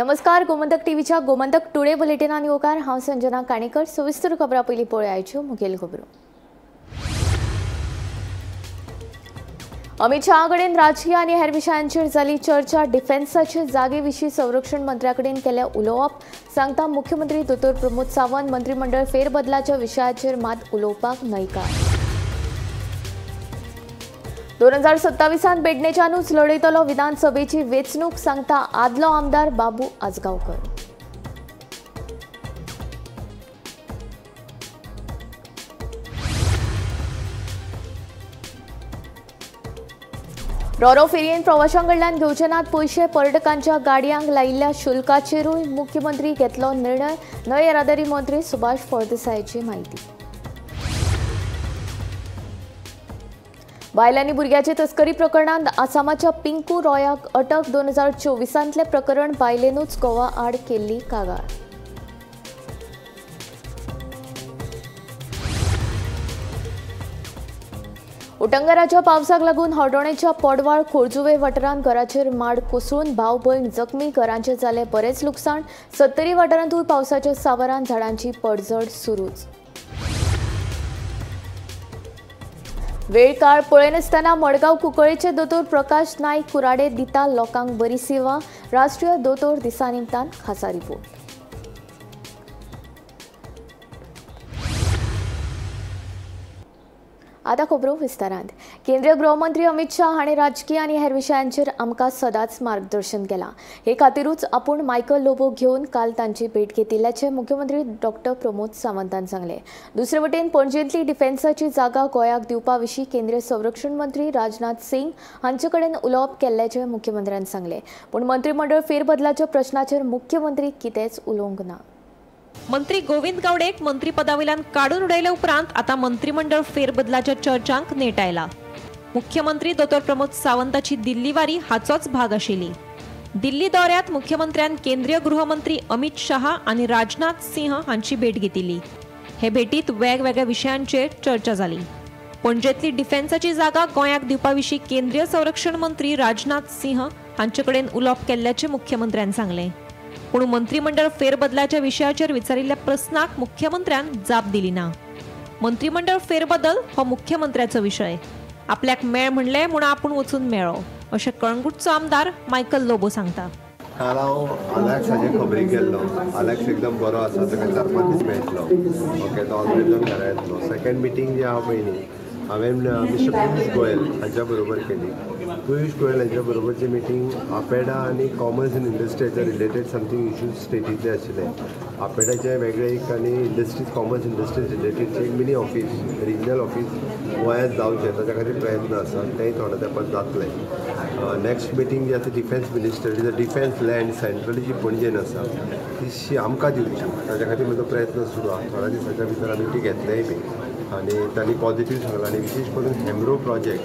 नमस्कार. गोमंतक टीव्हीच्या गोमंतक टुडे बुलेटिनान येवकार. हांव संजना काणेकर. सविस्तर खबरां पयलीं पळोवया आयच्यो मुखेल खबरो. अमित शहा कडेन राजकीय आनी हेर विशयांचेर जाली चर्चा. डिफेन्साचे जागे विशीं संरक्षण मंत्र्या कडेन केलें उलोवप, सांगता मुख्यमंत्री दोतोर प्रमोद सावंत. मंत्रिमंडळ फेरबदलाच्या विशयाचेर मात उलोवपाक न्हयकार. 2027 बेडणेच्यानूच लढयतलो विधानसभेची वेंचणूक, सांगता आदलो आमदार बाबू आजगांवकर. रोरो फेरयेन प्रवाशांकडल्यान घेवचे नात पयशे. पर्यटकांच्या गाडयांक लायिल्ल्या शुल्काचेरूय मुख्यमंत्री घेतलो निर्णय. न्हय येरादारी मंत्री सुभाष फळदेसायाची माहिती. बायल आनी भुरग्याचे तस्करी प्रकरणांत आसामाच्या पिंकू रॉयाक अटक. 2024तले प्रकरण बायलेनूच गोवा आड केल्ली कागाळ. उटंगराच्या पावसाक लागून हळदोणेच्या पडवाळ खोळजुवे वाठारांत घराचेर माड कोसळून भाव भयण जखमी. घरांचे जाले बरेच लुकसाण. 70 वाठारांतूय पावसाच्या सावरान झाडांची पडझड सुरूच. वेळ काळ पळयनासतना मडगांव कुंकळ्ळेचे दोतोर प्रकाश नायक कुराडे दिता लोकांक बरी सेवा. राष्ट्रीय दोतोर दिसा निमतान खासा रिपोर्ट. आतां खबरो विस्तारांत. केंद्रीय गृहमंत्री अमित शाह हाणें राजकीय आनी हेर विशयांचेर आमकां सदांच मार्गदर्शन केलां. हे खातीरूच आपूण मायकल लोबो घेवन काल तांची भेट घेतिल्ल्याचें मुख्यमंत्री डॉ. प्रमोद सावंतान सांगलें. दुसरे वटेन पणजेंतली डिफेन्साची जागा गोंयाक दिवपा विशीं केंद्रीय संरक्षण मंत्री राजनाथ सिंग हांचे कडेन उलोवप केल्ल्याचें मुख्यमंत्र्यान सांगलें. पूण मंत्रिमंडळ फेरबदलाच्या प्रश्नाचेर मुख्यमंत्री कितेंच उलोवंक ना. मंत्री गोविंद गावडेक मंत्रीपदावेल्यान काडून उडयल्या उपरांत आता मंत्रिमंडळ फेरबदलाच्या चर्चांक नेट आयला. मुख्यमंत्री दोतोर प्रमोद सावंताची दिल्ली वारी हाचोच भाग आशिल्ली. दिल्ली दौऱ्यांत मुख्यमंत्र्यान केंद्रीय गृहमंत्री अमित शहा आनी राजनाथ सिंह हांची भेट घेतिल्ली. हे भेटीत वेगवेगळ्या विशयांचेर चर्चा जाली. पणजेंतली डिफेन्साची जागा गोंयाक दिवपा विशीं केंद्रीय संरक्षण मंत्री राजनाथ सिंह हांचे कडेन उलोवप केल्ल्याचें मुख्यमंत्र्यान सांगलें. पूण मंत्रिमंडळ फेरबदलाच्या विशयाचेर विचारिल्ल्या प्रस्नाक मुख्यमंत्र्यान जाप दिली ना. मंत्रिमंडळ फेरबदल हो मुख्यमंत्र्याचो विशय. आपल्याक मेळ म्हणलें म्हूण आपूण वचून मेळ्ळो, अशें कळंगूटचो आमदार मायकल लोबो सांगता. काल हांव आलेक्साचे खबरी गेल्लो. आलेक्स एकदम बरो आसा, ताका 4-5 दीस मेळटलो. ओके, तो ऑलरेडी जावन घरा येतलो. सेकंड मिटींग जी हांव पयली हांवें मिस्टर पियूष गोयल हांच्या बरोबर केली. पियूष गोयल हांच्या बरोबरची मिटींग आपेडा आनी कॉमर्स इन इंडस्ट्रीचे रिलेटेड समथींग इश्यूज स्टेटींतले आशिल्ले. आपेडाचे वेगळे एक आनी इंडस्ट्रीज कॉमर्स इंडस्ट्रीज रिलेटेडचे एक मिनी ऑफीस, रिजनल ऑफीस गोंयांत जावचें, ताच्या खातीर प्रयत्न आसा. तेंय थोड्या तेंपात जातलें. नेक्स्ट मिटींग जी आसा defence minister, defence land centrally जी पणजेन आसा ती आमकां दिवची, ताच्या खातीर म्हजो प्रयत्न सुरू आहा. थोड्या दिसाच्या भितर आमी ती घेतलेय बी. आनी तांणी पॉझिटीव सांगलां. आनी विशेश करून हेम्रो प्रोजेक्ट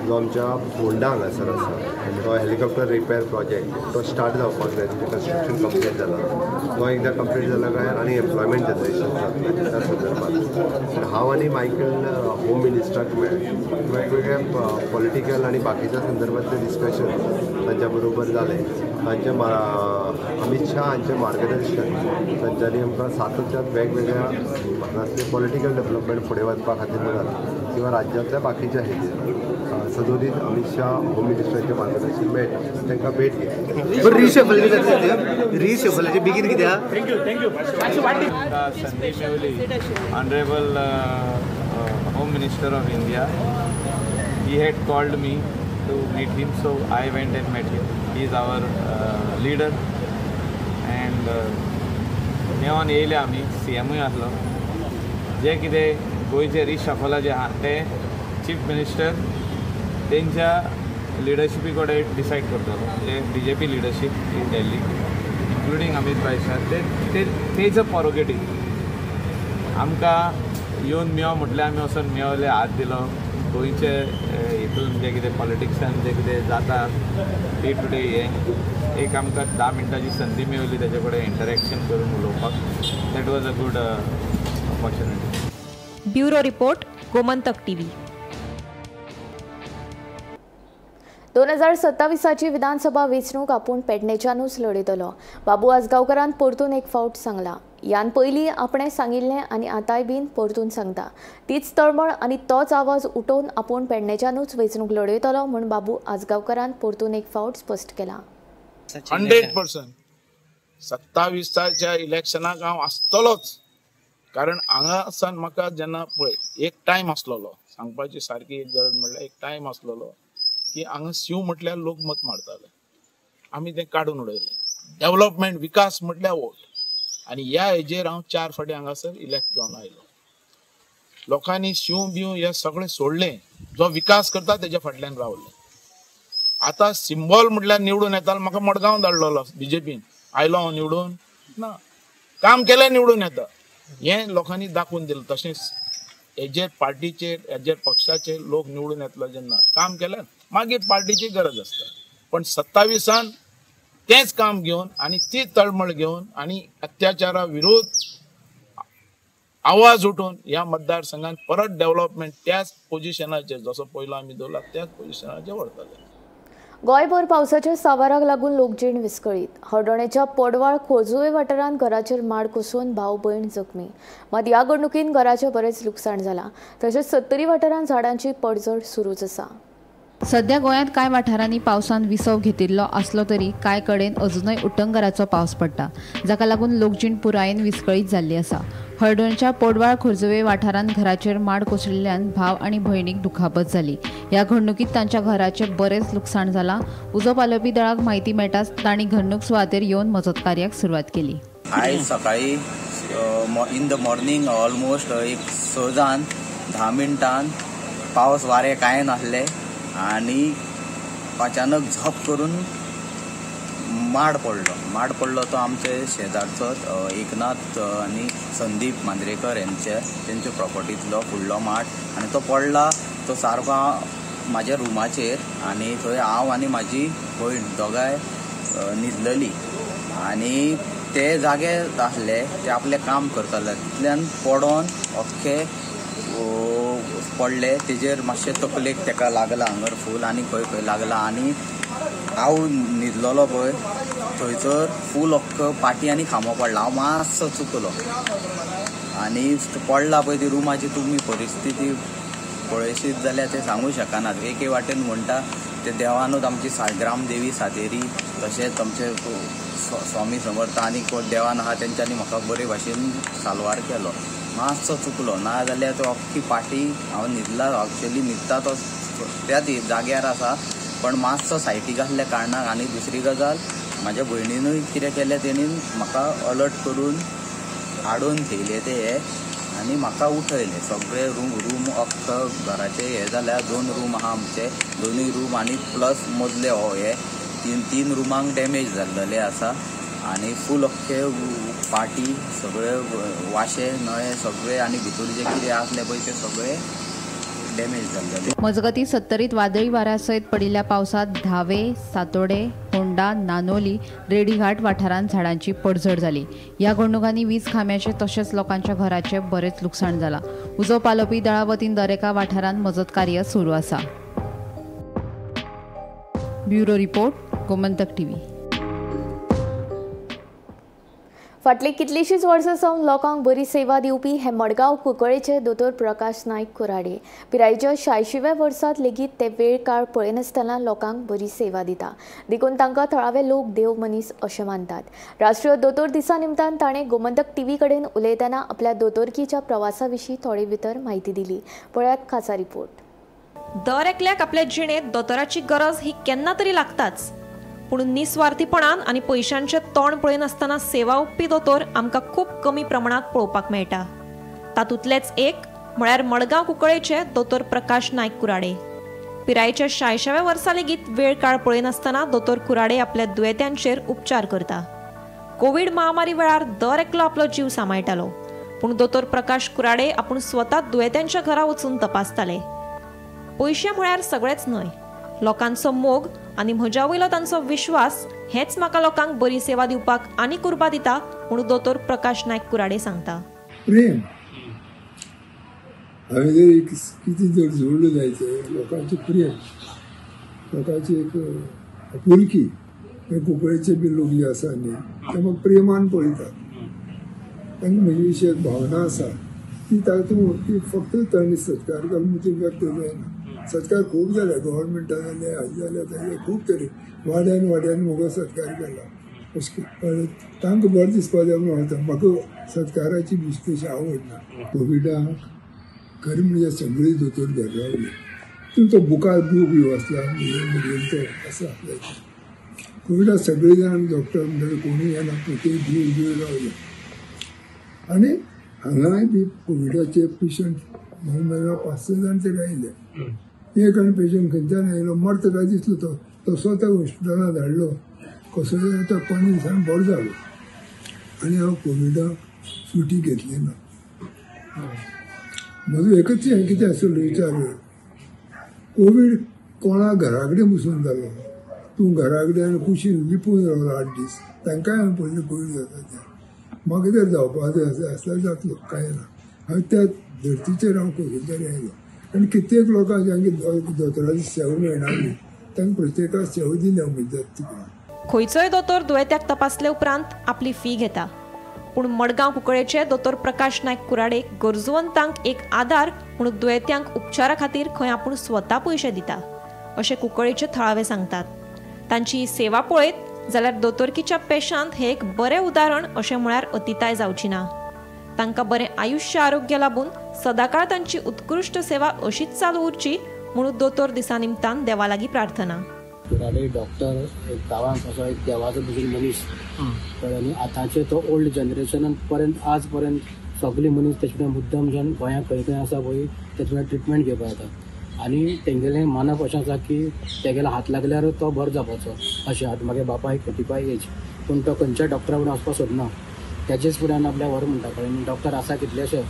जो आमच्या फोंडा हांगासर आसा, तो हेलिकॉप्टर रिपेर प्रोजेक्ट तो स्टार्ट जावपाक जाय. तेजें कन्स्ट्रक्शन कंप्लीट जालां. तो एकदां कंप्लीट जाला काय आनी एम्प्लॉयमेंट जनरेशन जातलें त्या संदर्भात. हांव आनी मायकल होम मिनिस्टराक मेळ्ळे. वेगवेगळ्या पॉलिटिकल आनी बाकीच्या संदर्भातलें डिस्कशन तांच्या बरोबर जालें. तांचे अमित शाह हांचें मार्गदर्शन तांच्यांनी आमकां सातत्यान वेगवेगळ्या भागांतले पॉलिटिकल डेव्हलपमेंट फुडें वचपा खातीर म्हणत किंवा राज्यांतल्या बाकीच्या हेजेर सदोदीत अमित शाह होम मिनिस्टरांचें मार्गदर्शन मेळटा. तांकां भेट घेतली. रिशफलाचे बेगीन कित्याक संदीप मेवली, honourable home minister of India, he had called me to meet him, so I went and met him. He is our leader and मेळोन येयले आमी. CMूय आसलो. जे कितें गोंयचे रिशफल जे आहा ते चीफ मिनिस्टर तेंच्या लिडरशिपी कडेन डिसायड करतलो. म्हणजे BJP leadership in Delhi including Amit भाई शाह तेच प्रोगेटीव. आमकां येवन मेळो म्हटल्यार आमी वचून मेळले, हात दिलो. गोंयचे हितून जे कितें पॉलिटिक्सान जे कितें जाता डे टू डे हे एक आमकां 10 मिनटांची संदी मेळ्ळी तेजे कडेन इंटरेक्शन करून उलोवपाक. That was a good opportunity. Bureau report, Gomantak TV. 2027ची विधानसभा वेंचणूक आपूण पेडणेच्यानूच लढयतलो. बाबू आजगांवकारान परतून एक फावट सांगला. यान पयलीं आपणें सांगिल्लें आनी आतांय बीन परतून सांगता. तीच तळमळ आनी तोच आवाज उठोवन आपूण पेडणेच्यानूच वेंचणूक लढयतलो म्हूण बाबू आजगांवकारान परतून एक फावट स्पश्ट केला. 100% 27च्या इलेक्शनाक हांव आसतलोच. कारण हांगासान म्हाका जेन्ना पळय एक टायम आसलोलो, सांगपाची सारकी एक गरज म्हणल्यार एक टायम आसलोलो की हांगा शिव म्हटल्यार लोक मत मारताले. आमी तें काडून उडयलें. डेव्हलपमेंट विकास म्हटल्यार वोट. आनी ह्या हेजेर हांव 4 फावटी हांगासर इलेक्ट जावन आयलो. लोकांनी शिव बिव हे सगळें सोडलें. जो विकास करता तेज्या फाटल्यान रावले. आतां सिंबॉल म्हटल्यार निवडून येतालो. म्हाका मडगांव धाडलेलो बीजेपीन. आयलो हांव निवडून ना, काम केलें निवडून येता. हें लोकांनी दाखोवन दिलें. तशेंच हेजेर पार्टीचेर हेजेर पक्षाचेर लोक निवडून येतलो जेन्ना काम केलें मागीर पार्टीची गरज आसता. पण 27 तेंच काम घेवन आनी ती तळमळ घेवन आनी अत्याचारा विरोध आवाज उठोवन ह्या मतदारसंघात परत डेव्हलपमेंट त्याच पोझिशनाचेर जसो पयलो आमी दवरला त्याच पोझिशनाचेर व्हरतले. गोंयभर पावसाच्या सावाराक लागून लोकजीण विस्कळीत. हळदोणेच्या पडवाळ खोर्जुवे वाठारांत घराचेर माड कोसळून भाव भयण जखमी. मात ह्या घडणुकीन घराचें बरेंच लुकसाण जालां. तशेंच 70 वाठारांत झाडांची पडझड सुरूच आसा. सध्या गोंयांत कांय वाठारांनी पावसान विसव घेतिल्लो आसलो तरी कांय कडेन अजूनय उटंगराचो पावस पडटा, जाका लागून लोकजीण पुरायेन विस्कळीत जाल्ली आसा. हळदोणेच्या पडवाळ खोर्जुवे वाठारांत घराचेर माड कोसळिल्ल्यान भाव आनी भयणीक दुखापत जाली. ह्या घडणुकीत तांच्या घराचें बरेंच लुकसाण जालां. उजो पालोवपी दळाक म्हायती मेळटाच तांणी घडणूक सुवातेर येवन मजत कार्याक सुरवात केली. आयज सकाळी इन द मॉर्निंग ऑलमोस्ट एक 10 मिनटान पावस वारें कांय नासलें आनी अचानक झप करून माड पडलो तो आमचे शेजारचोच एकनाथ आनी संदीप मांद्रेकर तेंच्या प्रॉपर्टींतलो फुडलो माड. आनी तो पडला तो सारको म्हाज्या रुमाचेर आनी थंय हांव आनी म्हाजी भयण दोगांय न्हिदलेलीं आनी ते जागे आसले ते आपलें काम करताले. तितल्यान पडोन अख्खे पडले. तेजेर मातशें तकलेक तेका लागला हांगर फूल आनी खंय खंय लागला. आनी हांव न्हिदलोलो पळय थंयसर फूल अख्ख पाटी आनी खांबो पडला. हांव मातसो चुकलो आनी पडला पळय ती रुमाची तुमी परिस्थिती पळयशीत जाल्यार ते सांगूं शकनात. एके वाटेन म्हणटा ते देवानूच आमची ग्रामदेवी सातेरी तशेंच आमचे स्वामी समर्थ आनी देवान आहा तेंच्यांनी म्हाका बरे भाशेन साल्वार केलो. मातसो चुकलो ना जाल्यार तो अख्खी पाटी हांव न्हिदला. एक्चुअली न्हिदता तो त्याच जाग्यार आसा पण मातसो सायटीक आसल्या कारणाक. आनी दुसरी गजाल म्हाज्या भयणीनूय कितें केलें तेणी म्हाका अलर्ट करून हाडून थेयले ते हे आनी म्हाका उठयले. सगळे रूम अख्ख घराचे हे जाल्यार 2 रूम आहा आमचे. दोनूय रूम आनी प्लस मदले हो हे तीन रुमांक डॅमेज जाल्लेले आसा आनी फूल अख्खे पाटी सगळे वाशे नळे सगळे आनी भितर जे कितें आसले पळय ते सगळे डॅमेज जाल्लेले. मजगतीं 70 वादळी वाऱ्या सयत पडिल्ल्या पावसात धावे, सातोडे, होंडा, नानोली, रेडीघाट वाठारांत झाडांची पडझड जाली. ह्या घडणुकांनी वीज खांब्याचे तशेंच लोकांच्या घराचें बरेंच लुकसाण जालां. उजो पालोवपी दळा वतीन दरेका वाठारांत मजत कार्य सुरू आसा. Bureau report, Gomantak TV. फाटली कितलींशींच वर्सां सावन लोकांक बरी सेवा दिवपी हे मडगांव कुंकळेचे दोतोर प्रकाश नायक कुराडे. पिरायेच्या 86व्या वर्सांत लेगीत ते वेळ काळ पळयनासतना लोकांक बरी सेवा दिता. देखून तांकां थळावे लोक देव मनीस अशें मानतात. राष्ट्रीय दोतोर दिसा निमतान ताणें गोमंतक टीव्ही कडेन उलयतना आपल्या दोतोरकीच्या प्रवासा विशीं थोडे भितर म्हायती दिली. पळयात खासा रिपोर्ट. दर एकल्याक आपल्या जिणेंत दोतोराची गरज ही केन्ना तरी लागताच. पूण निस्वार्थीपणान आनी पयशांचें तोंड पळयनासतना सेवा उपी दोतोर आमकां खूब कमी प्रमाणात पळोवपाक मेळटा. तातूंतलेच एक म्हळ्यार मडगांव कुंकळेचे दोतोर प्रकाश नायक कुराडे. पिरायेच्या 86व्या वर्सा लेगीत वेळ काळ पळयनासतना दोतोर कुराडे आपल्या दुयेंत्यांचेर उपचार करता. कोविड महामारी वेळार दर एकलो आपलो जीव सांबाळटालो. पूण दोतोर प्रकाश कुराडे आपूण स्वता दुयेंत्यांच्या घरा वचून तपासताले. पयशे म्हळ्यार सगळेंच न्हय. लोकांचो मोग आनी म्हज्या वयलो तांचो विश्वास हेच म्हाका लोकांक बरी सेवा दिवपाक आनी कुर्बा दिता म्हूण दोतोर प्रकाश नायक कुराडे सांगता. प्रेम हांवें जर कितें जर जोडलं जायचं लोकांचें प्रेम लोकांची एक आपुलकी कुंकळेचे बी लोक जे आसा न्ही ते म्हाका प्रेमान पळयतात. तांकां म्हजे विशीं एक भावना आसा ती तातूंत ती फक्त तांणी सत्कार घालून ती व्यक्त जायना. सत्कार खूब जाले, गव्हर्मेंटा जाले, हाजे जाले ताजे खूब तरे वाड्यान वाड्यान म्हाका सत्कार केला. अशें तांकां बरें दिसपा जाय म्हणून वता. म्हाका सत्काराची विशेश आवड ना. कोविडाक खरें म्हणजे सगळीं दोतोर घर रावले. तुमचो बुकार बूक ह्यो आसला तो आसा कोविडाक सगळे जाण डॉक्टर म्हणजे कोणी येना प्रत्येक दूर रावले. आनी हांगाय बी कोविडाचे पेशंट मेळ्ळा 5-6 जाण तरी आयले. एक आनी पेशंट खंयच्यान आयलो मरता काय दिसलो तो स्वता हॉस्पिटलांत धाडलो. कसो तो 5 दिसांनी बरो जालो आनी हांव कोविडाक सुटी घेतली ना. म्हजो एकच हें कितें आसलो विचार, कोवीड कोणा घरा कडेन बसून जालो. तूं घरा कडेन कुशीन लिपून रावलो 8 दीस, तांकांय हांवें पयलीं कोवीड जाता तें म्हाका जर जावपा जाय आसल्यार जातलो, कांय ना. हांवें त्या धर्तीचेर हांव कोविडाचेर आयलो आनी कित्येक लोकांक जांकां दोतोराची सेवा मेळनासली तांकां प्रत्येकाक सेवा दिली हांव मदत करून. खंयचोय दोतोर दुयेत्याक तपासले उपरांत आपली फी घेता. पूण मडगांव कुंकळेचे दोतोर प्रकाश नायक कुराडे गरजवंतांक एक आदार म्हणून दुयेत्यांक उपचारा खातीर खंय आपूण स्वता पयशे दिता अशें कुंकळेचे थळावे सांगतात. तांची सेवा पळयत जाल्यार दोतोरकीच्या पेशांत हें एक बरें उदाहरण अशें म्हळ्यार अतिताय जावची ना. तांकां बरें आयुश्य आरोग्य लाभून सदांकाळ तांची उत्कृश्ट सेवा अशीच चालू उरची म्हणून दोतोर दिसा निमतान देवा लागीं प्रार्थना. कुराडे डॉक्टर एक गांवांत असो एक देवाचो भशेन मनीस कळ्ळें. आतांचे तो ओल्ड जनरेशनान पर्यंत आज पर्यंत सगळे मनीस तेचे मुद्दम जेन्ना गोंयांत खंय खंय आसा पळय तेचे ट्रिटमेंट घेवपा येतात आनी तेंगेलें मानप अशें आसा की तेगेलो हात लागल्यार तो बरो जावपाचो अशें. आतां म्हागे बापायक 45 एज पूण तो खंयच्या डॉक्टरा कडेन वचपाक सोदना. तेजेच फुड्यान आपल्या व्हर म्हणटा कळ्ळें. डॉक्टर आसा कितलेशे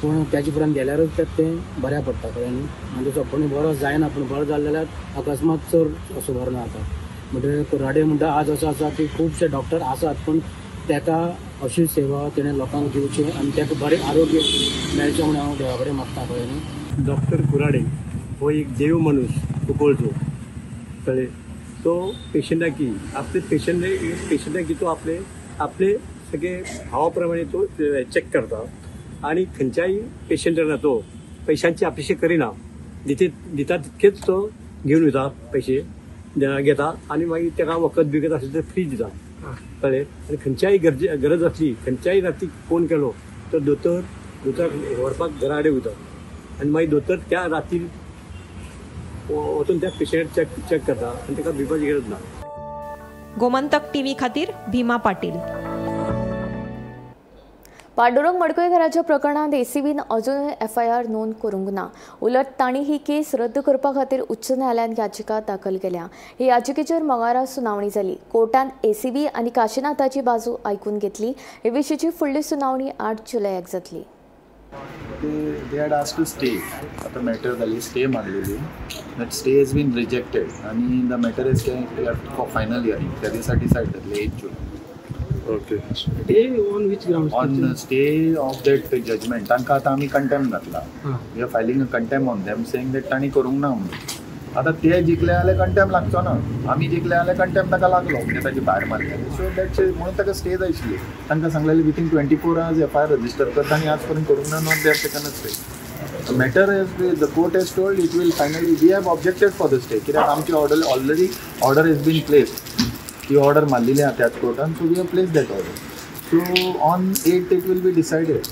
पूण तेजे फुड्यान गेल्यारूच तें बऱ्या पडटा कळ्ळें न्ही. आनी तो कोणी बरो जायना पूण बरो जालो जाल्यार अकस्मात चड असो बरो ना जाता. म्हणजे कुराडे म्हणटा आज असो आसा की खुबशे डॉक्टर आसात पूण तेका अशी सेवा तेणें लोकांक दिवची आनी तेका बरें आरोग्य मेळचें म्हणून हांव देवा कडेन मागता कळ्ळें न्ही. डॉक्टर कुराडे हो एक देव मनीस कुंकळचो कळ्ळें. तो पेशंटाकी आपले पेशंटाकी तो आपले सगळे भावा प्रमाणे तो चेक करता आनी खंयच्याय पेशंटांना तो पयशांची अपेक्षा करिना. दिता तितकेच तो घेवन वयता पयशे घेता आनी मागीर ताका वखद बिखत आसली तर फ्री दिता कळ्ळें. आनी खंयच्याय गरज आसली खंयच्याय राती फोन केलो तर दोतोर व्हरपाक घरा कडेन वयता आनी मागीर दोतोर त्या राती वचून त्या पेशंट चेक करता आनी ताका भिवपाची गरज ना. गोमंतक टीव्ही खातीर भीमा पाटील. पांडुरंग मडकयकाराच्या प्रकरणात एसीबीन अजूनय FIR नोंद करूंक ना. उलट तांणी ही केस रद्द करपा खातीर उच्च न्यायालयात याचिका दाखल केल्या. हे याचिकेचेर मंगळारा सुनावणी जाली. कोर्टान ACB आनी काशीनाथाची बाजू आयकून घेतली. हे विशींची फुडली सुनावणी 8 जुलयाक जातली. They had asked to stay. आता मॅटर जाली स्टे मारलेली. That stay has been rejected आणि the matter is kept for final hearing. त्या दिसा डिसायड जातले 8 जुलय. Okay. Stay on which grounds? On stay of that judgement. तांकां आतां आमी कंटेम घातला. We are filing a contempt on them saying that तांणी करूंक ना म्हणून. आता ते जिखले जाल्यार कंटेम लागचो ना. आमी जिखले जाल्यार कंटेम ताका लागलो म्हणजे ताचे भायर मारले. सो दॅट्स म्हणून ताका स्टे जाय आशिल्ली. तांकां सांगलेलें विथीन 24 hours FIR रजिस्टर करता आनी आज पर्यंत करूंक ना. Not they have taken a stay. Matter as the court has told it will finally we have objected for the stay. कित्याक आमची already order has been placed. ती ऑर्डर मारलेली आहा त्याच कोर्टान. So we have placed that order. So on 8 it will be decided.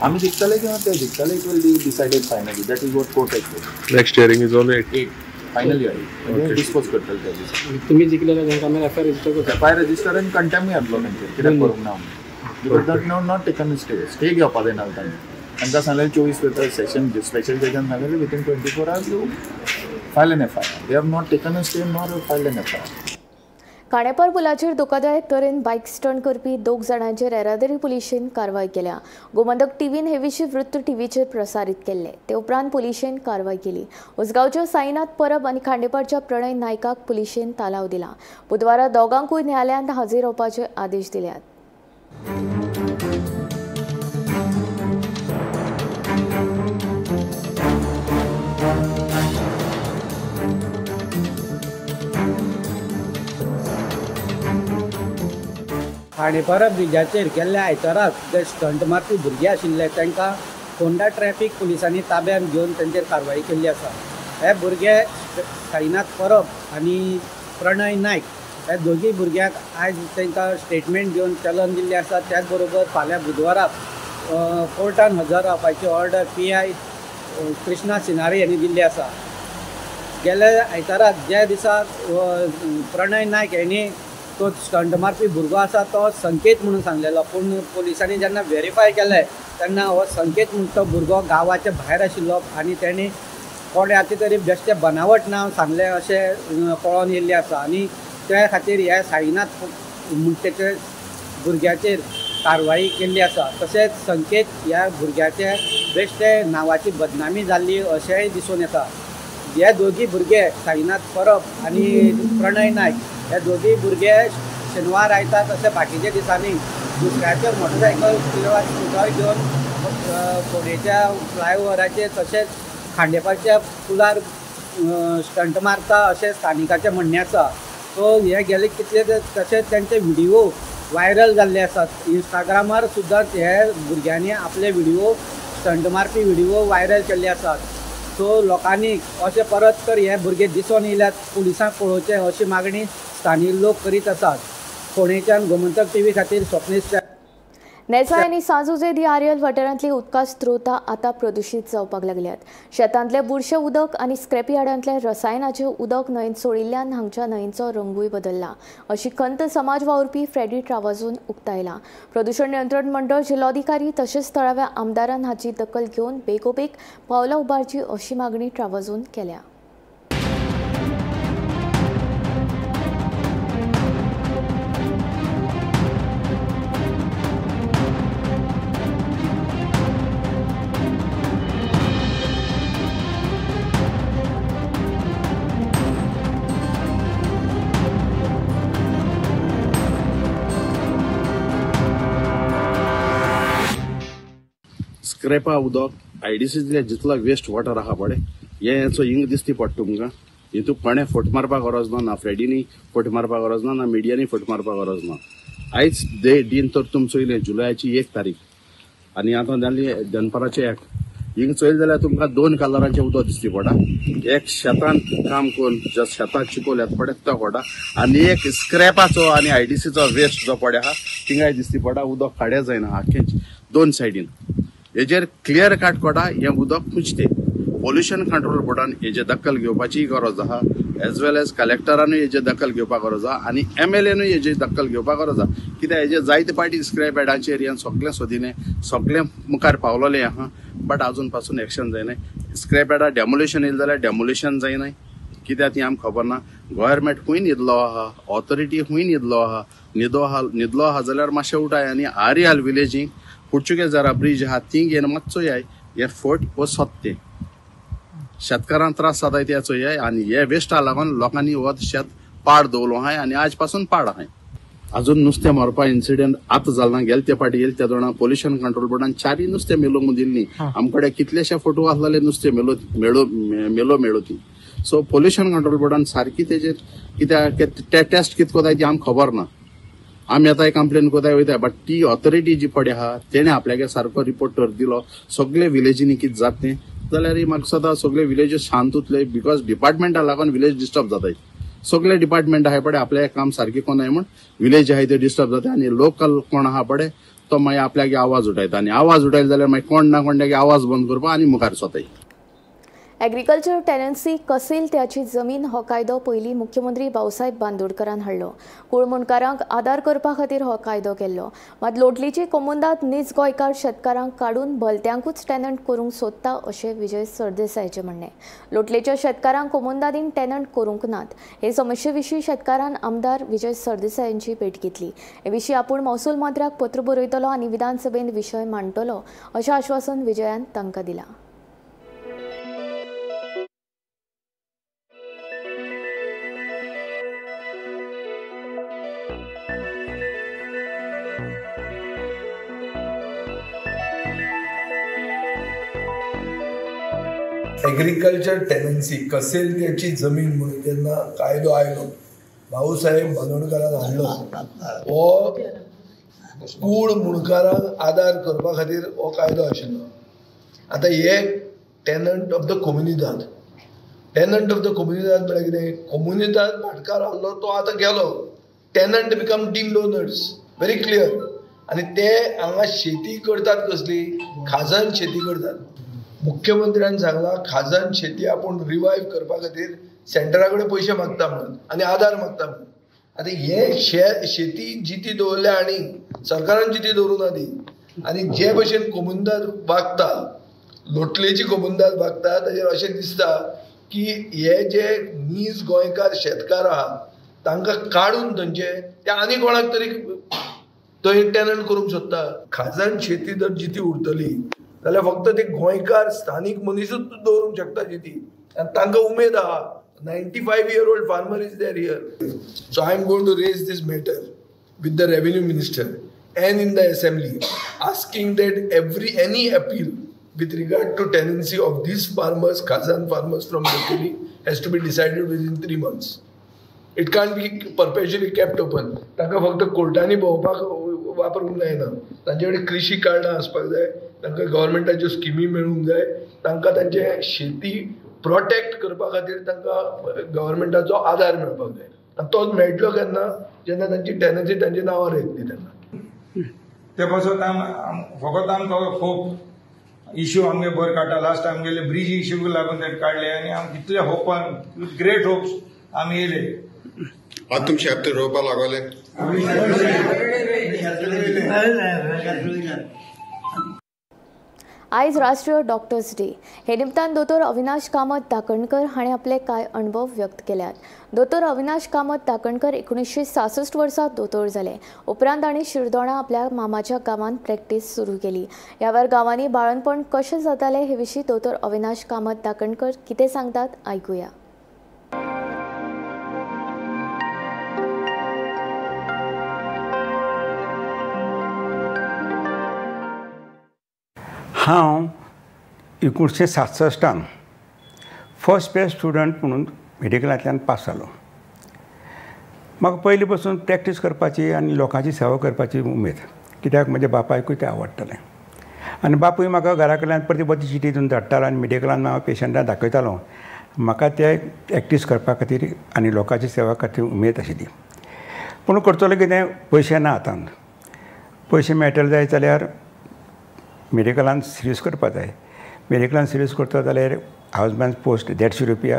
आमी जिखतले किंवा ते जिखतले it will be decided finally. That is what court has told. Next hearing is on 8. Final hearing dispose करतले त्या दिसा. तुम्ही जिखलेल्या तांकां आमी FIR रजिस्टर करता. FIR रजिस्टर आनी कंटेम्यूय घातलो तांचेर. कित्याक करूंक ना because that not taken stay घेवपा जायना तांणी. तांकां सांगलेलें 24 पेपर सेशन स्पेशल जजान सांगलेलें within 24 hours you file an FIR. They have not taken a stay nor filed an FIR. काणेपार पुलाचेर धोकादायक तरेन बायक स्टंट करपी 2 जाणांचेर येरादारी पुलिशेन कारवाय केल्या. गोमंतक टीव्हीन हे विशीं वृत्त टीव्हीचेर प्रसारीत केल्ले. ते उपरांत पुलिशेन कारवाय केली. उसगांवच्या साईनाथ परब आनी खांडेपारच्या प्रणय नायकाक पुलिशेन तालाव दिला. बुधवारा दोगांकूय न्यायालयांत हाजीर रावपाचे आदेश दिल्यात. खांडेपारा ब्रिजाचेर गेल्ल्या आयताराक जे स्टंट मारपी भुरगे आशिल्ले तांकां फोंडा ट्रॅफिक पुलिसांनी ताब्यांत घेवन तांचेर कारवाई केल्ली आसा. हे भुरगे साईनाथ परब आनी प्रणय नायक हे दोगी भुरग्यांक आयज तांकां स्टेटमेंट घेवन चलन दिल्लें आसा. त्याच बरोबर फाल्यां बुधवाराक कोर्टान हजर रावपाची ऑर्डर PI कृष्णा सिनारे यांनी दिल्ली आसा. गेल्या आयताराक ज्या दिसा प्रणय नायक यांनी तो स्टंट मारपी भुरगो आसा तो संकेत म्हणून सांगलेलो, पूण पुलिसांनी जेन्ना व्हेरीफाय केलें तेन्ना हो संकेत म्हणून तो भुरगो गांवाच्या भायर आशिल्लो आनी तेणी कोणाचे तरी बेश्टे बनावट नांव सांगलें अशें कळोन येयल्लें आसा. आनी त्या खातीर ह्या साईनाथ म्हणटे भुरग्याचेर कारवाई केल्ली आसा. तशेंच संकेत ह्या भुरग्याचे बेश्टे नांवाची बदनामी जाल्ली अशेंय दिसून येता. हे दोगी भुरगे साईनाथ परब आनी प्रणय नायक हे दोगी भुरगे शेनवार आयतार तशें बाकीच्या दिसांनी दुसऱ्याचेर मोटरसायकल किंवा स्कुटर घेवन फोंडेच्या फ्लायओव्हराचेर तशेंच खांडेपारच्या पुलार स्टंट मारता अशें स्थानिकाचें म्हणणें आसा. सो हे गेले कितले तशेंच तेंचे व्हिडिओ व्हायरल जाल्ले आसात. इंस्टाग्रामार सुद्दां हे भुरग्यांनी आपले व्हिडिओ स्टंट मारपी व्हिडिओ व्हायरल केल्ले आसात. सो लोकांनी अशें परत तर हे भुरगे दिसून येयल्यात पुलिसांक पळोवचे अशी मागणी स्थानीक लोक करीत आसात. फोंडेच्यान गोमंतक TV खातीर स्वप्नीश. नेसाळ आनी सांजुजे दी आर्यल वाठारांतली उदका स्त्रोतां आतां प्रदुशीत जावपाक लागल्यात. शेतांतले बुरशें उदक आनी स्क्रॅप यार्डांतले रसायनाचें उदक न्हंयेंत सोडिल्ल्यान हांगच्या न्हंयेचो रंगूय बदलला अशी खंत समाज वावुरपी फ्रेडी ट्रावाजून उक्तायला. प्रदूषण नियंत्रण मंडळ, जिल्लोधिकारी तशेंच थळाव्या आमदारान हाची दखल घेवन बेगोबेग पावलां उबारची अशी मागणी ट्रावाजून केल्या. स्क्रॅपा उदक IDCतले जितलो वेस्ट वॉटर आहा पळय हेचो हिंग दिसती पडटा तुमकां. हितून कोणें फट मारपाक गरज ना, फ्रेडीनी फट मारपाक गरज ना, मिडियानी फट मारपाक गरज ना. आयज दिन तर तुमी चोयलें जुलयाची 1 तारीख आनी आतां जाली दनपाराचे 1. हिंग चोयलें जाल्यार तुमकां 2 कलराचें उदक दिसती पडटा. एक शेतान काम करून ज्या शेतांत चिकोल येता पळय तो पडटा आनी एक स्क्रॅपाचो आनी IDCचो वेस्ट जो पडे आहा थिंगाय दिसती पडटा. उदक काड्या जायना आख्खेच 2 सायडीन. हेजेर क्लियर काट कोटा हें उदक खुंचते. पोल्युशन कंट्रोल बोर्डान हेजे दखल घेवपाची गरज आहा, एज वेल एज कलेक्टरानूय हेजे दखल घेवपाक गरज आहा आनी MLAनूय हेजे दखल घेवपाक गरज आहा. कित्याक हेजे जायते पाटी स्क्रॅप यार्डाचे एरियान सगळें सोदिलें, सगळें मुखार पावलेलें आहा, बट आजून पासून एक्शन जायनाय. स्क्रॅप यार्डा डेमोलेशन येयलें जाल्यार डेमोलेशन जायनाय. कित्याक ती आमकां खबर ना. गव्हर्मेंट खूंय न्हिदलो आहा, ऑथॉरिटी खूंय न्हिदलो आहा. न्हिदलो आहा जाल्यार मातशें उठाय आनी आर्याल विलेजीक पुर्चुगेजारा ब्रिज आहा ती घेवन मातसो येय. हे फोट वो सोदते शेतकारांक त्रास जाताय ते चोयाय आनी हे वेस्टा लागून लोकांनी हो शेत पाड दवरलो आहाय आनी आज पासून पाड आहाय. अजून नुस्तें मारपा इन्सिडेंट आतां जालना. गेले ते पाटी येयले त्या दोना पोल्युशन कंट्रोल बोर्डान 4 नुस्तें मेलोवंक दिल्लीं. आमकडे कितलेशे फोटो आसलेले नुस्तें मेलो ती. सो पोल्युशन कंट्रोल बोर्डान सारकी तेजेर कित्याक टेस्ट कितें कोताय ती आमकां खबर ना. आमी आतां कंप्लेन कोताय वयताय, बट ती ऑथॉरिटी जी पडे आहा तेणे आपल्याक सारको रिपोर्ट तर दिलो. सगळे विलेजींनी कितें जाता जाल्यार म्हाका सदां सगळे विलेजीस शांत उरले. बिकॉज डिपार्टमेंटा लागून विलेज डिस्टर्ब जाताय. सगळे डिपार्टमेंट आहाय पडे आपल्या काम सारकें कोनाय म्हण विलेज आहाय ते डिस्टर्ब जाता आनी लोकल कोण आहा पडे तो मागीर आपल्याक आवाज उठयता आनी आवाज उठयलो जाल्यार मागीर कोण ना कोण आवाज बंद करपा आनी मुखार सोताय. एग्रीकल्चर टेनन्सी कसील त्याची जमीन हो कायदो पयलीं मुख्यमंत्री भाऊसाहेब बांदोडकरान हाडलो. कुळमुणकारांक आदार करपा खातीर हो कायदो केल्लो. मात लोटलीची कोमुंदात नीज गोंयकार शेतकारांक काडून भलत्यांकूच टेनंट करूंक सोदता अशें विजय सरदेसायचें म्हणणें. लोटलेच्या शेतकारांक कोमुंदादीन टेनंट करूंक नात. हे समस्ये विशीं शेतकारान आमदार विजय सरदेसायांची भेट घेतली. हे विशीं आपूण महसूल मंत्र्याक पत्र बरयतलो आनी विधानसभेंत विशय मांडटलो अशें आश्वासन विजयान तांकां दिलां. एग्रीकल्चर टेनन्सी कसेल त्याची जमीन म्हणून जेन्ना कायदो आयलो भाऊसाहेब बांदोडकरान हाडलो हो कूड मुणकारांक आदार करपा खातीर हो कायदो आशिल्लो. आतां हे टेनंट ऑफ द कोम्युनिदाद, टेनंट ऑफ द कोम्युनिदाद म्हळ्यार कितें, कोम्युनिदाद भाटकार आसलो तो आतां गेलो, tenant become team owners, very clear. आनी ते हांगा शेती करतात कसली, खाजन शेती करतात. मुख्यमंत्र्यान सांगला खाजन शेती आपूण रिवायव करपा खातीर सेंटरा कडेन पयशे मागता म्हणून आनी आदार मागता म्हणून. आतां हे शेती जिती दवरल्या आनी सरकारान जिती दवरूना ती, आनी जे भशेन कोमुनदाद वागता, लोटलेची कोमुनदाद वागता, ताचेर अशें दिसता की हे जे नीज गोंयकार शेतकार आहा तांकां काडून थंयचे ते आनी कोणाक तरी थंय टेनंट करूंक सोदता. खाजन शेती जर जिती उरतली जाल्यार फक्त ते गोंयकार स्थानीक मनीसूच दवरूंक शकता जिती, आनी तांकां उमेद आहा. 95-year-old farmer is there here. So I am going to raise this matter with the revenue minister and in the assembly, asking that any appeal with regard to tenancy of these farmers, Khazan farmers from locally, has to be decided within 3 months. It can't be perpetually kept open. तांकां फक्त कोर्टांनी भोंवपाक वापरूंक जायना. तांचे कडेन कृषी कार्डां आसपाक जाय, तांकां गव्हर्मेंटाच्यो स्किमी मेळूंक जाय, तांकां तांचे शेती प्रोटेक्ट करपा खातीर तांकां गव्हर्मेंटाचो आदार मेळपाक जाय. आनी तोच मेळटलो केन्ना, जेन्ना तांची टेनन्सी तांच्या नांवार येतली तेन्ना. ते पासून फकत आमकां खूब इश्यू आमगे बरे काडटा. लास्ट टायम गेले ब्रिज इश्यूक लागून ते काडले आनी आमी कितले होपान, ग्रेट होप्स आमी येयले. आता तुम शेत रोवपा लागले. आयज राष्ट्रीय डॉक्टर्स डे. हे निमतान दोतोर अविनाश कामत धाकणकर हाणें आपले कांय अणभव व्यक्त केल्यात. दोतोर अविनाश कामत धाकणकर 1966 वर्सा दोतोर जाले. उपरांत तांणी शिरदोणा आपल्या मामाच्या गांवांत प्रॅक्टीस सुरू केली. ह्या वेळार गांवांनी बाळणपण कशें जातालें हे विशीं दोतोर अविनाश कामत धाकणकर कितें सांगतात आयकुया. हांव 1967 फर्स्ट बेस्ट स्टुडंट म्हणून मेडिकलांतल्यान पास जालो. म्हाका पयलीं पासून प्रॅक्टीस करपाची आनी लोकांची सेवा करपाची उमेद, कित्याक म्हज्या बापायकूय तें आवडटालें. आनी बापूय म्हाका घरा कडल्यान प्रतिबद्ध चिटी दिवन धाडटालो आनी मेडिकलान हांव पेशंटांक दाखयतालो. म्हाका ते प्रॅक्टीस करपा खातीर आनी लोकांची सेवा खातीर उमेद आशिल्ली. पूण करतलो कितें, पयशे ना हातांत. पयशे मेळटले जाय जाल्यार मेडिकलान सर्वीस करपा जाय. मेडिकलान सर्वीस करता जाल्यार हावजमॅन पोस्ट 150 रुपया,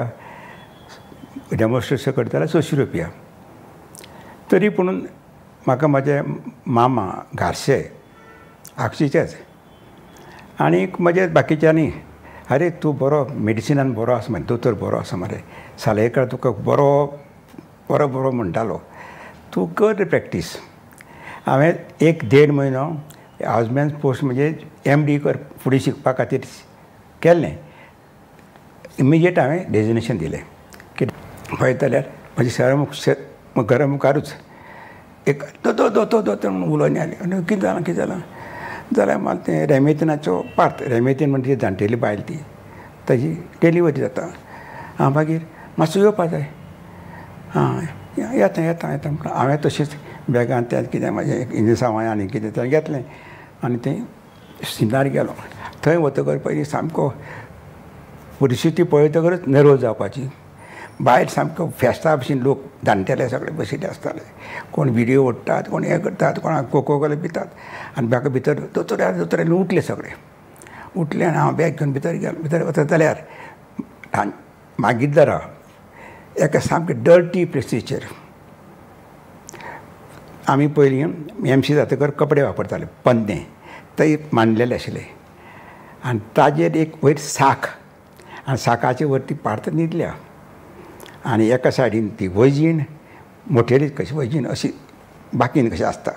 डेमॉन्स्ट्रेशन करता जाल्यार 600 रुपया. तरी पूण म्हाका म्हाजे मामा घारशे आक्षीचेच आनी म्हजे बाकीच्यांनी, अरे तूं बरो मेडिसिनान बरो आसा मरे, दोतोर बरो आसा मरे, सालेकर तुका बरो बरो बरो म्हणटालो, तूं कर रे प्रॅक्टीस. हांवें 1-1.5 म्हयनो हावजमॅन पोस्ट म्हणजे MD कर फुडें शिकपा खातीर केल्लें. इमिजिएट हांवें डेजिग्नेशन दिलें. कितें पळयत जाल्यार म्हजे घरा मुखारूच एक दोतोर म्हणून उलोवनी आली. आनी कितें जालां जाल्यार म्हाका तें रेमेथिनाचो पार्थ, रेमेथीन म्हणजे ती जाणटेली बायल ती, ताजी डिलिव्हरी जाता. हांव मागीर मातसो येवपा जाय. येता म्हणून हांवें तशेंच बॅगान तें कितें म्हाजें इंजेसांव आनी कितें तें घेतलें आनी तें सिनार गेलो. थंय वतकर पयलीं सामको परिस्थिती पळयतकच नर्वस जावपाची. भायर सामको फेस्ता भशेन लोक जाणटेले सगळे बशिल्ले आसताले. कोण व्हिडियो ओडटात, कोण हें करतात, कोणाक कोकोकोला पितात. आनी म्हाका भितर दोतोर उठले सगळे. उठले आनी हांव बॅग घेवन भितर गेलो. भितर वता जाल्यार मागीर जरा एका सामकें डर्टी प्लेसीचेर आमी पयलीं MC जातकर कपडे वापरताले, पन्ने थंय मांडलेले आशिल्ले. आनी ताजेर एक वयर साक आनी साकाचे वरती पार्थ न्हिदल्या. आनी एका सायडीन ती वजीण, मोठेली कशी वजीण अशी बाकीन कशी आसता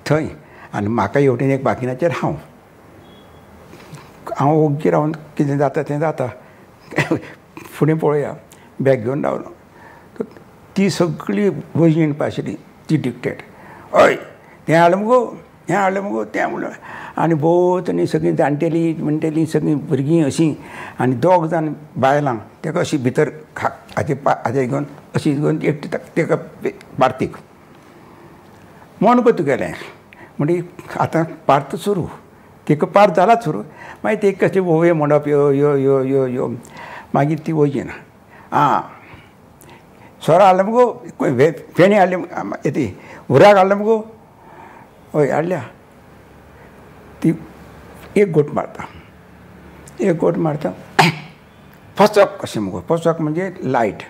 थंय. आनी म्हाका हेवटेन एक बाकिनाचेर हांव ओग्गी रावन कितें जाता तें जाता. फुडें पळोवया. बॅग घेवन रावलो. ती सगळी वजीण आशिल्ली ती डिक्टेट. हय तें हाडलें मुगो तें म्हणलें. आनी भोंवतणी सगळीं जाणटेलीं म्हणटेलीं सगळीं भुरगीं अशीं आनी 2 जाण बायलां ताका अशीं भितर हाते घेवन अशी घेवन एकटी ताका पार्तीक म्हण गो तुगेलें म्हणजे आतां पार्ट सुरू तिका पार्ट जाला सुरू मागीर ते कशें ओवे म्हणप यो यो यो यो यो मागीर ती वयची ना आं सोरो हाडलें मुगो फेणी हाडली ती उराक हाडलें मुगो हय हाडल्या ती एक गोट मारता फसक कशें मुगो फसक म्हणजे लायट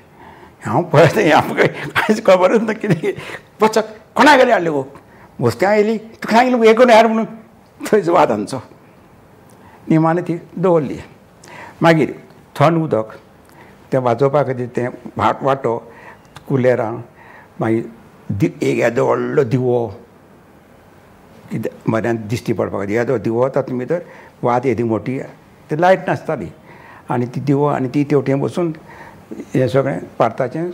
हांव पळयता आमकां कांयच खबरच ना कितें फसक कोणा गेले हाडले गो वस्त्यां येयली तुका सांगिल्लें हें करून हाड म्हणून थंयच वाद आमचो निमाणें ती दवरली मागीर थंड उदक तें वाजोवपा खातीर तें वांटो कुलेरां मागीर एक येदो व्हडलो दिवो कितें बऱ्यान दिश्टी पडपा खातीर येदो दिवो तातूंत भितर वात येदी मोठी ती लायट नासताली आनी ती दिवो आनी ती तेवटेन बसून हें सगळें पार्टाचें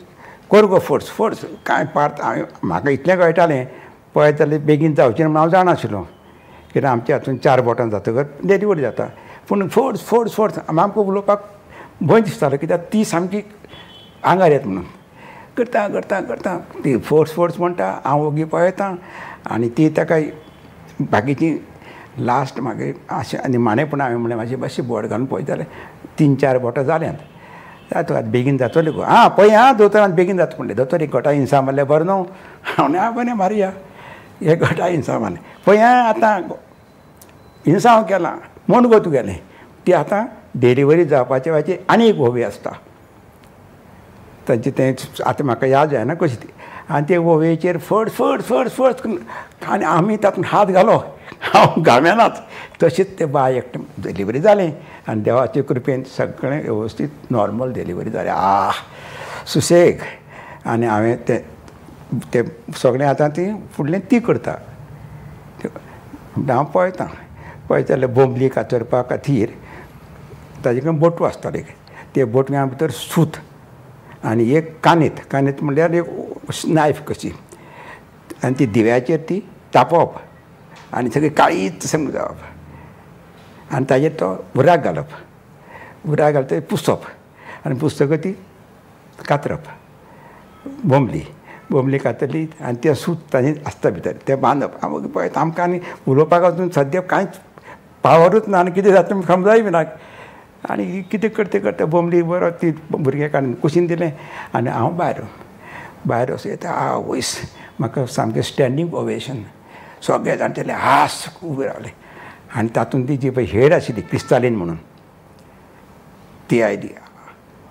कर गो फोर्स कांय पार्ट म्हाका इतलें कळटालें पळयत जाल्यार बेगीन जावचें म्हणून हांव जाणाशिल्लो कित्याक आमच्या हातूंत 4 बोटां जातकच डिलिव्हरी जाता पूण फोर्स आमकां उलोवपाक भंय दिसतालो कित्याक ती सामकी आंगार येता म्हणून करता ती फोर्स म्हणटा हांव ओगी पळयतां आनी ती ताका बाकीची लास्ट मागीर अशें निमाणेपण हांवें म्हणलें म्हाजी मातशी बोट घालून पळयत जाल्यार 3-4 बोटां जाल्यांत जाता आतां बेगीन जातलें गो आं पळय आं दोतोरान बेगीन जाता म्हणलें दोतोर एक घोटा हिंसा मारल्यार बरें न्हू हांव आं बरें मारया एक घोटा हिंसा मारलें पळय आं आतां हिंसा हांव केलां म्हूण गो तुगेलें ती आतां डिलिव्हरी जावपाचे वेळाचेर आनी एक ओवी आसता तांचे तें आतां म्हाका याद जायना कशी ती आनी ते ओवेचेर फट आनी आमी तातूंत हात घालो हांव गाम्यानाच तशीच ते बाय एकटें डिलिव्हरी जालें आनी देवाचे कृपेन सगळें वेवस्थीत नॉर्मल डिलिव्हरी जालें सुसेग आनी हांवें तें सगळें आतां ती फुडलें ती करता हांव पळयता जाल्यार बोंबली कातरपा खातीर ताजे कडेन बोटू आसताले ते बोटव्या भितर सूत आनी एक कानीत म्हणल्यार एक नायफ कशी आनी ती दिव्याचेर ती तापोवप आनी सगळी काळीच संग जावप आनी ताजेर तो उराक घालता ते पुसप आनी पुस्तकच ती कातरप बोंबली कातरली आनी तें सूत ताजें आसता भितर तें बांदप हांव पळयता आमकां आनी उलोवपाक वचून सद्या कांयच पावरूच ना आनी कितें जाता समजाय बी ना आनी कितें करता बोंबली बरो ती भुरग्याक आनी कुशीन दिलें आनी हांव भायर वचून येता आवयस म्हाका सामकें स्टँडींग ओवेशन सगळे जाणटेले हास उबे रावले आनी तातूंत ती जी पळय हेड आशिल्ली क्रिस्तालीन म्हणून ती आयली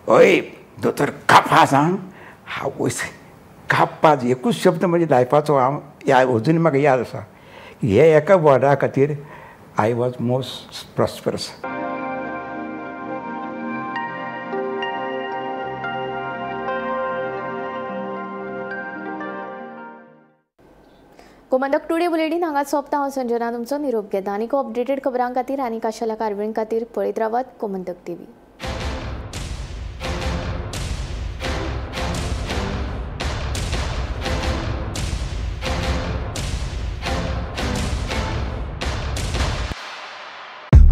हय दोतोर कापास आवयस कापास एकूच शब्द म्हज्या लायफाचो हांव अजून म्हाका याद आसा हे एका वर्डा खातीर I was most prosperous Gomantak today bulletin हांगा सोंपता हांव संजना तुमचो निरोप घेता आनी अपडेटेड खबरां खातीर आनी खाशेल्या कारवळीं खातीर पळयत रावात गोमंतक टीव्ही.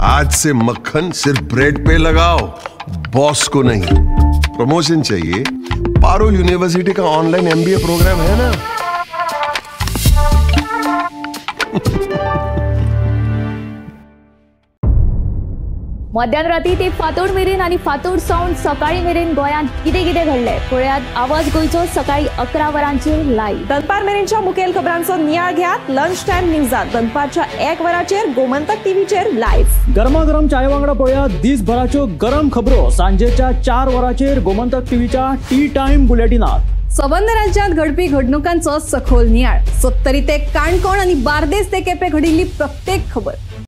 आज से मक्खन सिर्फ ब्रेड पे लगाओ, बॉस को नहीं. प्रमोशन चाहिए? पारुल यूनिवर्सिटी का ऑनलाइन MBA प्रोग्राम है ना. मध्यान राती ते फातोड मेरेन आनी फातोड सावन सकाळी मेरेन गोंयांत कितें कितें घडलें पळयात आवाज गोंयचो सकाळी 11 वरांचेर लायव्ह. दनपार मेरेनच्या मुखेल खबरांचो नियाळ घेयात लंच टायम न्यूजात दनपारच्या 1 वराचेर गोमंतक टीव्हीचेर लायव्ह. गरमागरम चाय वांगडा पळयात दिसभराच्यो गरम खबरो सांजेच्या 4 वराचेर गोमंतक टीव्हीच्या टी टायम बुलेटिनात. संबंध राज्यांत घडपी घडणुकांचो सखोल नियाळ 70 ते काणकोण आनी बार्देस ते केपें घडिल्ली प्रत्येक खबर.